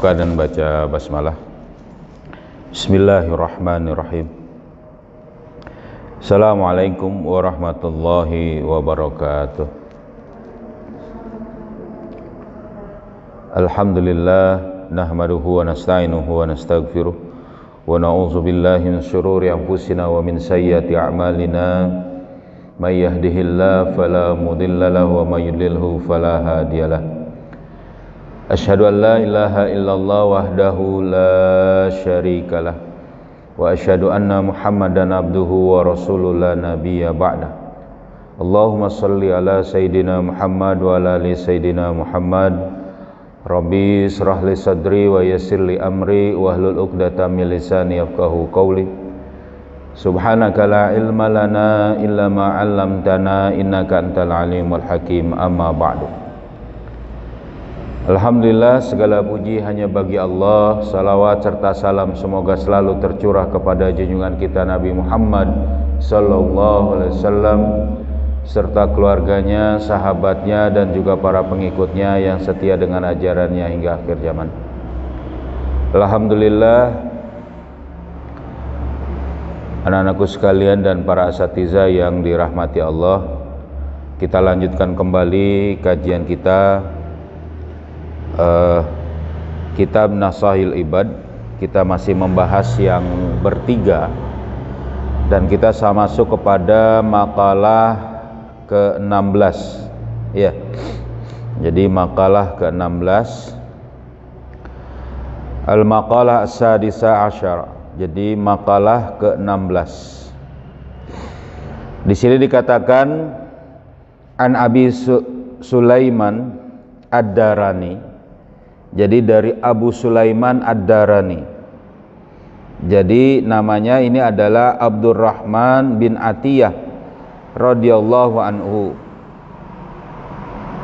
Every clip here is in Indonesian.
Buka dan baca basmalah. Bismillahirrahmanirrahim. Assalamualaikum warahmatullahi wabarakatuh. Alhamdulillah, nahmaduhu wa nasta'inuhu wa nastaghfiruh wa na'udzu billahi min syururi anfusina wa min sayyiati a'malina. May yahdihillahu fala mudilla lahu wa may yudlilhu fala hadiyalah. Asyhadu an la ilaha illallah wahdahu la syarikalah wa asyhadu anna Muhammadan abduhu wa rasuluhu la nabiyya ba'da. Allahumma shalli ala sayidina Muhammad wa ala ali sayidina Muhammad. Rabbi israh li sadri wa yassir li amri wahlul 'uqdatam min lisani yafqahu qawli. Subhanaka la ilma lana illa ma 'allamtana innaka antal alimul hakim. Amma ba'du. Alhamdulillah, segala puji hanya bagi Allah. Salawat serta salam semoga selalu tercurah kepada junjungan kita Nabi Muhammad sallallahu alaihi wasallam serta keluarganya, sahabatnya dan juga para pengikutnya yang setia dengan ajarannya hingga akhir zaman. Alhamdulillah, anak-anakku sekalian dan para asatidzah yang dirahmati Allah, kita lanjutkan kembali kajian kita kitab Nasahil Ibad. Kita masih membahas yang bertiga dan kita masuk kepada makalah ke-16 ya. Jadi makalah ke-16, Al-Maqalah As-Sadisa Asyara. Jadi makalah ke-16. Di sini dikatakan An Abi Sulaiman Ad-Darani. Jadi dari Abu Sulaiman Ad-Darani. Jadi namanya ini adalah Abdurrahman bin Atiyah radhiyallahu anhu.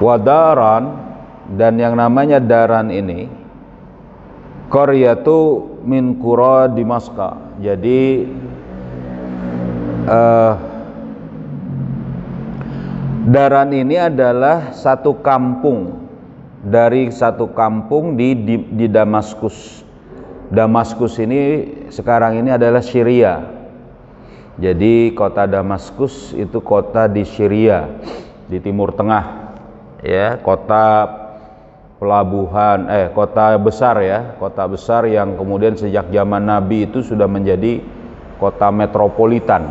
Wadaran, dan yang namanya Daran ini qaryatu min qura Dimaska. Jadi Daran ini adalah satu kampung dari satu kampung di Damaskus. Damaskus ini sekarang ini adalah Syria. Jadi kota Damaskus itu kota di Syria, di Timur Tengah. Ya, kota pelabuhan, kota besar ya, kota besar yang kemudian sejak zaman Nabi itu sudah menjadi kota metropolitan.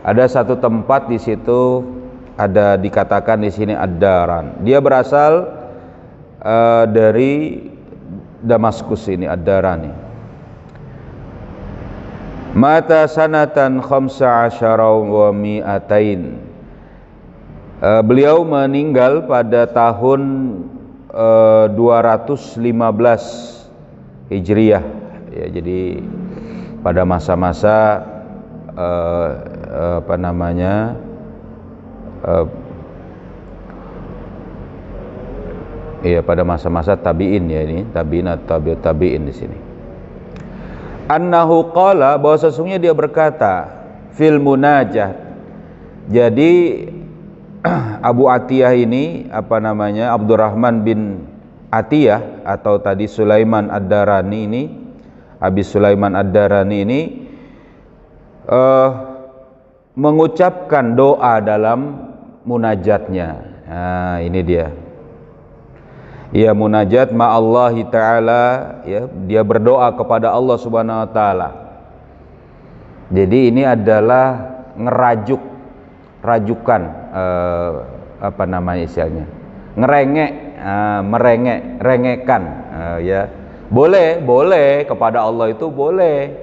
Ada satu tempat di situ ada dikatakan di sini Ad-Daran. Dia berasal dari Damaskus ini, Ad-Darani. Mata sanatan 15 wa mi'atain. Beliau meninggal pada tahun 215 Hijriah ya. Jadi pada masa-masa pada masa-masa tabi'in ya, ini tabi'in atau tabi'in di sini. Annahu qala, bahwa sesungguhnya dia berkata fil munajat. Jadi Abu Atiyah ini Abdurrahman bin Atiyah atau tadi Sulaiman Ad-Darani ini, Abi Sulaiman Ad-Darani ini mengucapkan doa dalam munajatnya. Nah, ini dia. Ya, munajat ma'allahi ta'ala ya, dia berdoa kepada Allah Subhanahu wa taala. Jadi ini adalah rajukan istilahnya. Rengekan ya. Boleh kepada Allah itu boleh.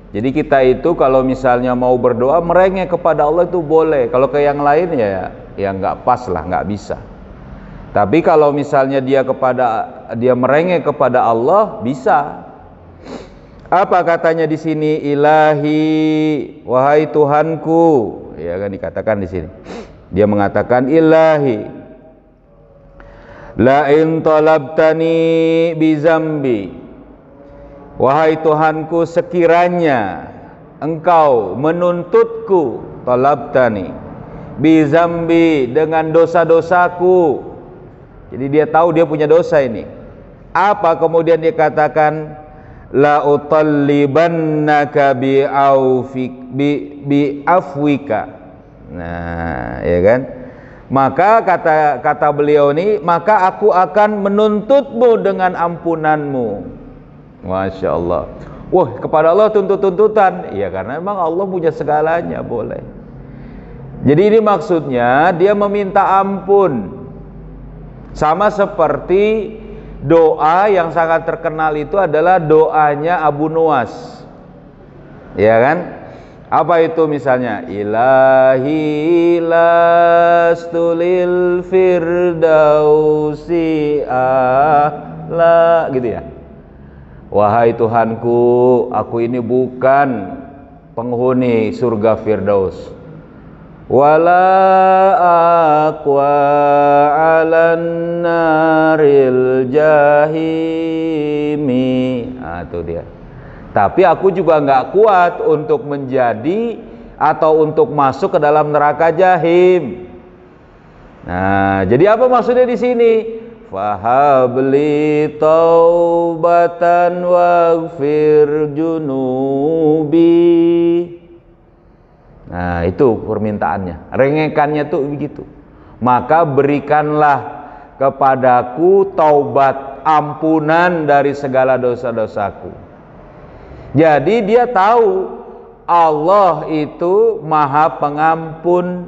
Jadi kita itu kalau misalnya mau berdoa merengek kepada Allah itu boleh. Kalau ke yang lain ya enggak pas lah, enggak bisa. Tapi kalau misalnya dia merengek kepada Allah bisa. Apa katanya di sini? Ilahi, wahai Tuhanku. Ya kan dikatakan di sini. Dia mengatakan ilahi. La in talabtani bi zambi. Wahai Tuhanku, sekiranya engkau menuntutku, talabtani bi zambi, dengan dosa-dosaku. Jadi dia tahu dia punya dosa ini. Apa kemudian dikatakan la utallibannaka bi afwika. Nah, ya kan? Maka kata beliau ini, maka aku akan menuntutmu dengan ampunanmu. Masya Allah. Wah, kepada Allah tuntutan. Iya, karena memang Allah punya segalanya, boleh. Jadi ini maksudnya dia meminta ampun. Sama seperti doa yang sangat terkenal itu adalah doanya Abu Nuwas. Ya kan? Apa itu misalnya? Ilahi lastulil firdausi a'la, gitu ya. Wahai Tuhanku, aku ini bukan penghuni surga Firdaus. Wala aqwa 'alan naril jahimi. Itu dia. Tapi aku juga nggak kuat untuk menjadi atau untuk masuk ke dalam neraka jahim. Nah, jadi apa maksudnya di sini? Fahabli taubatan waghfir junubi. Nah, itu permintaannya. Rengekannya tuh begitu. Maka berikanlah kepadaku taubat, ampunan dari segala dosa-dosaku. Jadi dia tahu Allah itu Maha Pengampun.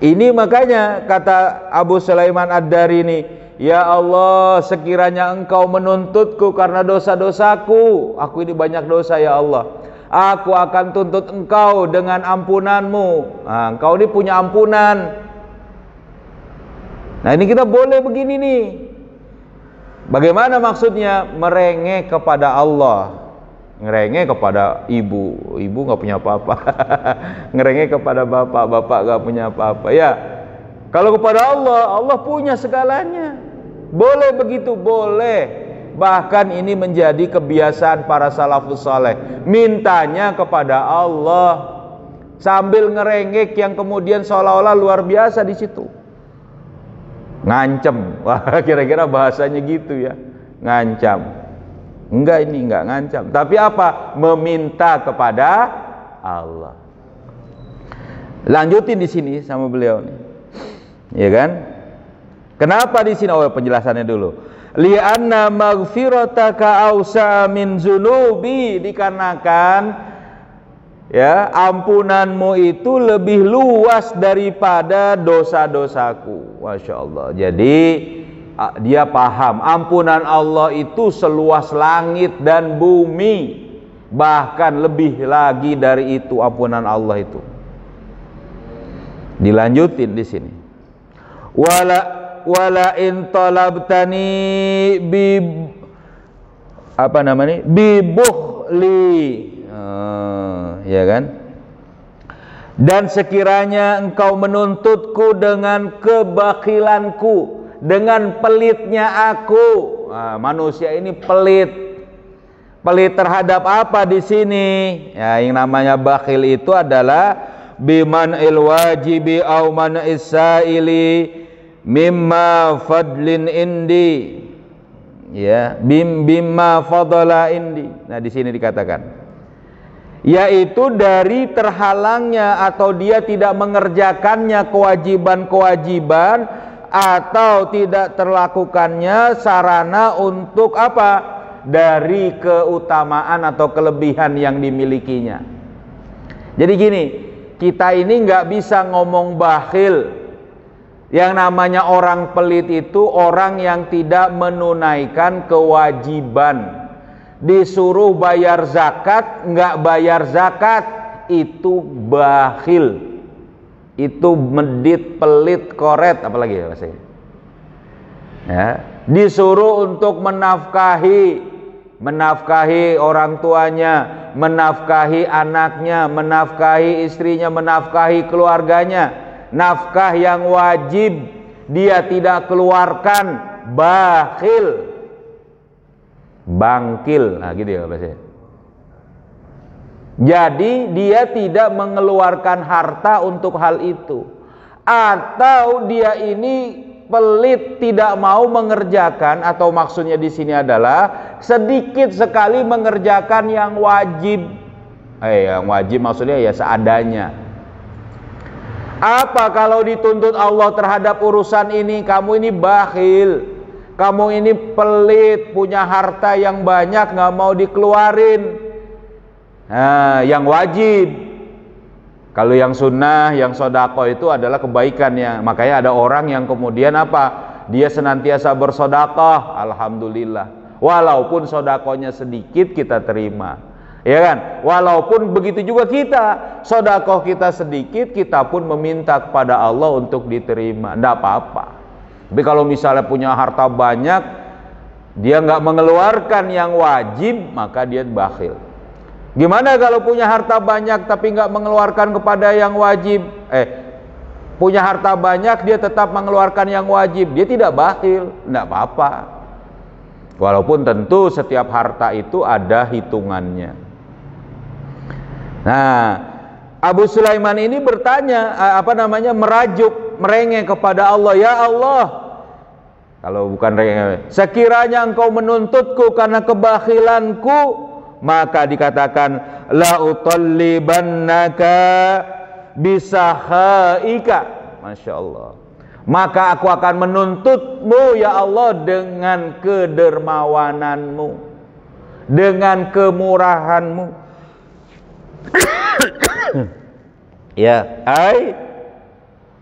Ini makanya kata Abu Sulaiman Ad-Darini, ya Allah, sekiranya Engkau menuntutku karena dosa-dosaku, aku ini banyak dosa ya Allah, aku akan tuntut Engkau dengan ampunanmu. Nah, Engkau ini punya ampunan. Nah, ini kita boleh begini nih. Bagaimana maksudnya? Merengek kepada Allah, ngerengek kepada ibu nggak punya apa-apa, ngerengek kepada bapak nggak punya apa-apa. Ya, kalau kepada Allah punya segalanya. Boleh begitu, boleh. Bahkan ini menjadi kebiasaan para salafus saleh, mintanya kepada Allah sambil ngerengek yang kemudian seolah-olah luar biasa di situ. Ngancem. Wah, kira-kira bahasanya gitu ya. Ngancam. Enggak, ini enggak ngancam. Tapi apa? Meminta kepada Allah. Lanjutin di sini sama beliau nih. Ya kan? Kenapa di sini? Oh, penjelasannya dulu. Li'anna maghfirataka awsa min zunubi, dikarenakan ya, ampunanmu itu lebih luas daripada dosa-dosaku. Masya Allah. Jadi dia paham ampunan Allah itu seluas langit dan bumi, bahkan lebih lagi dari itu ampunan Allah itu. Dilanjutin di sini. Wala in talabtani bi bukhli. Ya kan? Dan sekiranya engkau menuntutku dengan kebakilanku, dengan pelitnya aku. Nah, manusia ini pelit. Pelit terhadap apa di sini? Ya, yang namanya bakhil itu adalah biman il wajibi au man isaili mimma fadlin indi. Ya, bimma fadala indi. Nah, di sini dikatakan yaitu dari terhalangnya atau dia tidak mengerjakannya kewajiban-kewajiban, atau tidak terlakukannya sarana untuk apa? Dari keutamaan atau kelebihan yang dimilikinya. Jadi gini, kita ini nggak bisa ngomong bakhil. Yang namanya orang pelit itu orang yang tidak menunaikan kewajiban. Disuruh bayar zakat, nggak bayar zakat, itu bakhil, itu medit, pelit, koret, apalagi ya bahasanya. Ya, disuruh untuk menafkahi orang tuanya, menafkahi anaknya, menafkahi istrinya, menafkahi keluarganya, nafkah yang wajib dia tidak keluarkan, bakhil. Bangkil, nah gitu ya bahasanya. Jadi dia tidak mengeluarkan harta untuk hal itu, atau dia ini pelit, tidak mau mengerjakan, atau maksudnya di sini adalah sedikit sekali mengerjakan yang wajib. Yang wajib maksudnya ya seadanya. Apa kalau dituntut Allah terhadap urusan ini, kamu ini bakhil, kamu ini pelit, punya harta yang banyak nggak mau dikeluarin. Nah, yang wajib. Kalau yang sunnah, yang sodako itu adalah kebaikannya. Makanya ada orang yang kemudian apa? Dia senantiasa bersodakoh, alhamdulillah. Walaupun sodakohnya sedikit kita terima. Ya kan? Walaupun begitu juga kita, sodakoh kita sedikit, kita pun meminta kepada Allah untuk diterima. Tidak apa-apa. Tapi kalau misalnya punya harta banyak, dia nggak mengeluarkan yang wajib, maka dia bakhil. Gimana kalau punya harta banyak tapi nggak mengeluarkan kepada yang wajib? Punya harta banyak dia tetap mengeluarkan yang wajib, dia tidak bakhil, tidak apa-apa. Walaupun tentu setiap harta itu ada hitungannya. Nah, Abu Sulaiman ini bertanya, merajuk, merengek kepada Allah, ya Allah, kalau bukan rengek, sekiranya engkau menuntutku karena kebakhilanku, maka dikatakan la utallibannaka bisahaika, Masya Allah, maka aku akan menuntutmu ya Allah dengan kedermawananmu, dengan kemurahanmu. Ya,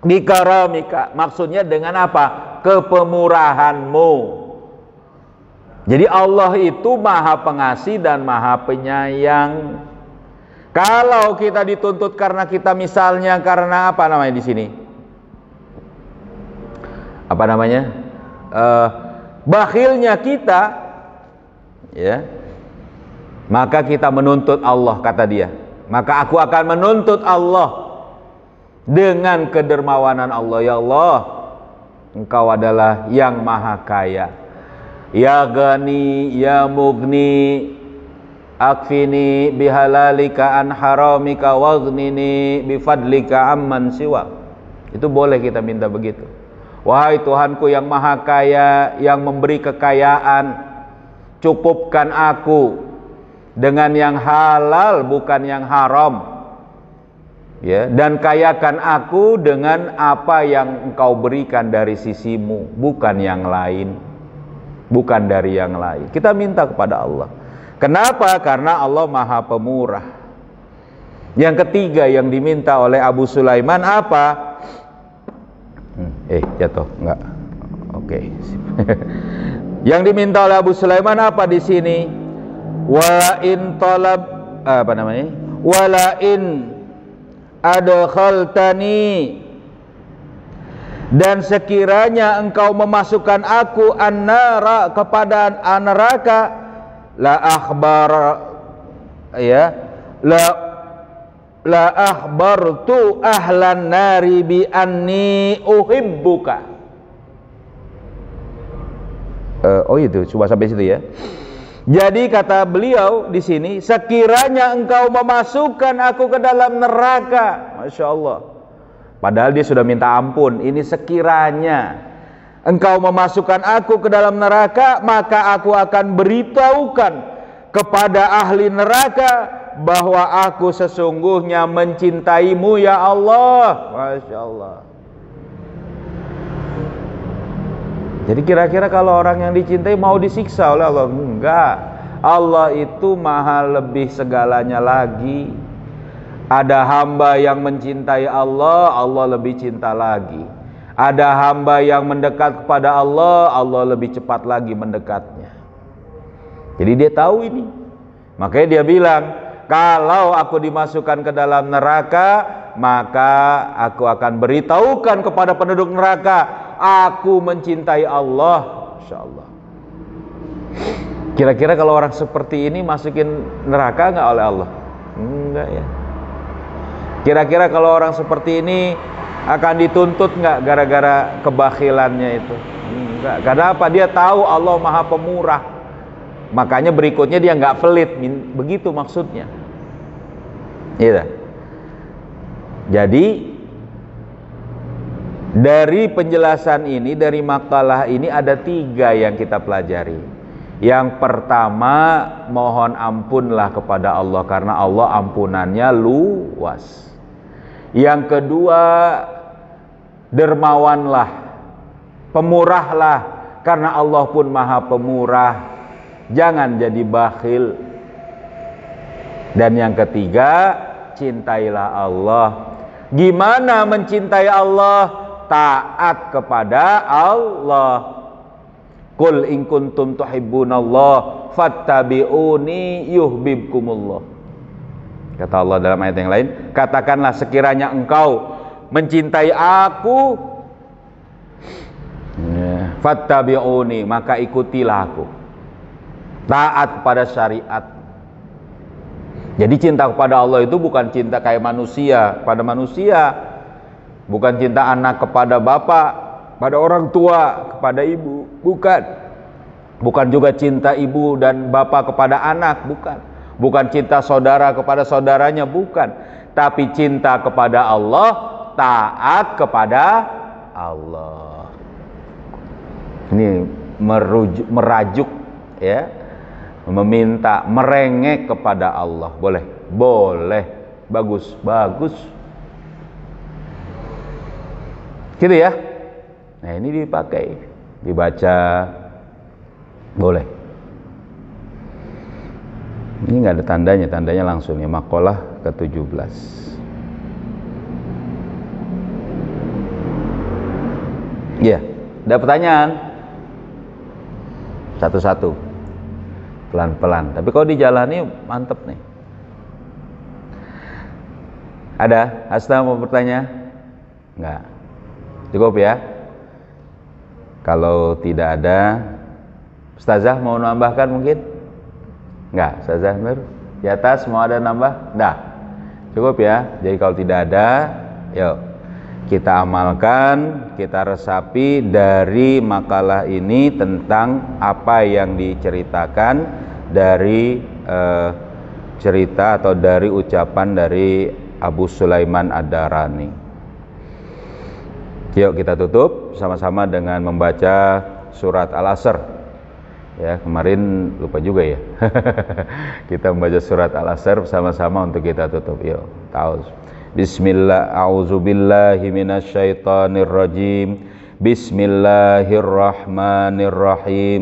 bikaramika, maksudnya dengan apa? Kepemurahanmu. Jadi Allah itu maha pengasih dan maha penyayang. Kalau kita dituntut karena kita misalnya karena apa namanya di sini? Apa namanya? Bakhilnya kita, ya. Maka kita menuntut Allah, kata dia. Maka aku akan menuntut Allah dengan kedermawanan Allah. Ya Allah, Engkau adalah yang maha kaya. Ya Ghani, ya Mughni, akfini bihalalika an haramika waghnini bifadlika amman siwa. Itu boleh kita minta begitu. Wahai Tuhanku yang maha kaya, yang memberi kekayaan, cukupkan aku dengan yang halal bukan yang haram, ya, dan kayakan aku dengan apa yang Engkau berikan dari sisimu, bukan yang lain, bukan dari yang lain. Kita minta kepada Allah. Kenapa? Karena Allah maha pemurah. Yang ketiga yang diminta oleh Abu Sulaiman apa? Jatuh, enggak? Oke. Yang diminta oleh Abu Sulaiman apa di sini? Wala in talab wala in adkhaltani, dan sekiranya engkau memasukkan aku annara, kepada neraka, la akhbartu ahlan nari bi anni uhibbuka. Itu coba sampai situ ya. Jadi kata beliau di sini, sekiranya engkau memasukkan aku ke dalam neraka, Masya Allah. Padahal dia sudah minta ampun. Ini sekiranya engkau memasukkan aku ke dalam neraka, maka aku akan beritahukan kepada ahli neraka bahwa aku sesungguhnya mencintaimu ya Allah. Masya Allah. Jadi kira-kira kalau orang yang dicintai mau disiksa oleh Allah? Enggak. Allah itu maha lebih segalanya lagi. Ada hamba yang mencintai Allah, Allah lebih cinta lagi. Ada hamba yang mendekat kepada Allah, Allah lebih cepat lagi mendekatnya. Jadi dia tahu ini. Makanya dia bilang, kalau aku dimasukkan ke dalam neraka, maka aku akan beritahukan kepada penduduk neraka, aku mencintai Allah. Masya Allah. Kira-kira kalau orang seperti ini masukin neraka nggak oleh Allah? Enggak ya. Kira-kira kalau orang seperti ini akan dituntut nggak gara-gara kebakhilannya itu? Enggak. Karena apa? Dia tahu Allah maha pemurah. Makanya berikutnya dia nggak pelit. Begitu maksudnya. Iya. Jadi Dari penjelasan ini, dari makalah ini ada 3 yang kita pelajari. Yang pertama, mohon ampunlah kepada Allah karena Allah ampunannya luas. Yang kedua, dermawanlah, pemurahlah karena Allah pun maha pemurah. Jangan jadi bakhil. Dan yang ketiga, cintailah Allah. Gimana mencintai Allah? Taat kepada Allah. Qul in kuntum tuhibbunallah fattabi'uni yuhibbukumullah. Kata Allah dalam ayat yang lain, katakanlah sekiranya engkau mencintai aku, fattabi'uni, maka ikutilah aku. Taat kepada syariat. Jadi cinta kepada Allah itu bukan cinta kayak manusia pada manusia. Bukan cinta anak kepada bapak, pada orang tua, kepada ibu, bukan. Bukan juga cinta ibu dan bapak kepada anak, bukan. Bukan cinta saudara kepada saudaranya, bukan. Tapi cinta kepada Allah, taat kepada Allah. Ini merajuk ya, meminta, merengek kepada Allah. Boleh? Boleh. Bagus, bagus. Gitu ya. Nah, ini dipakai, dibaca, boleh. Ini nggak ada tandanya, tandanya langsung ya. Makalah ke-17. Ya, ada pertanyaan? Satu-satu, pelan-pelan. Tapi kalau dijalani mantep nih. Ada? Hasta mau bertanya? Enggak. Cukup ya. Kalau tidak ada, Ustazah mau nambahkan mungkin? Enggak, Ustazah Nur? Di atas mau ada nambah? Enggak. Cukup ya. Jadi kalau tidak ada, yuk kita amalkan, kita resapi dari makalah ini tentang apa yang diceritakan dari cerita atau dari ucapan dari Abu Sulaiman Ad-Darani. Yuk kita tutup sama-sama dengan membaca surat Al-Asr. Ya, kemarin lupa juga ya. Kita membaca surat Al-Asr bersama-sama untuk kita tutup. Yuk, tahu. Bismillah, a'udzubillahi minasyaitonirrajim. Bismillahirrahmanirrahim.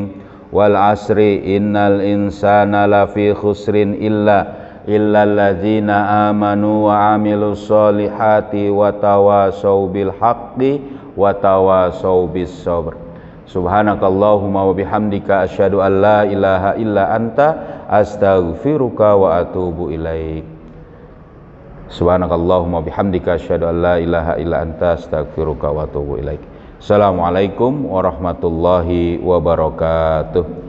Wal asri innal insana lafi khusrin illalladzina amanu wa amilus solihati wa tawasau bil haqqi wa tawasau bis sabr. Subhanakallahumma wa bihamdika asyhadu an la ilaha illa anta astaghfiruka wa atubu ilaik. Subhanakallahumma wa bihamdika asyhadu an la ilaha illa anta astaghfiruka wa atubu ilaik. Assalamualaikum warahmatullahi wabarakatuh.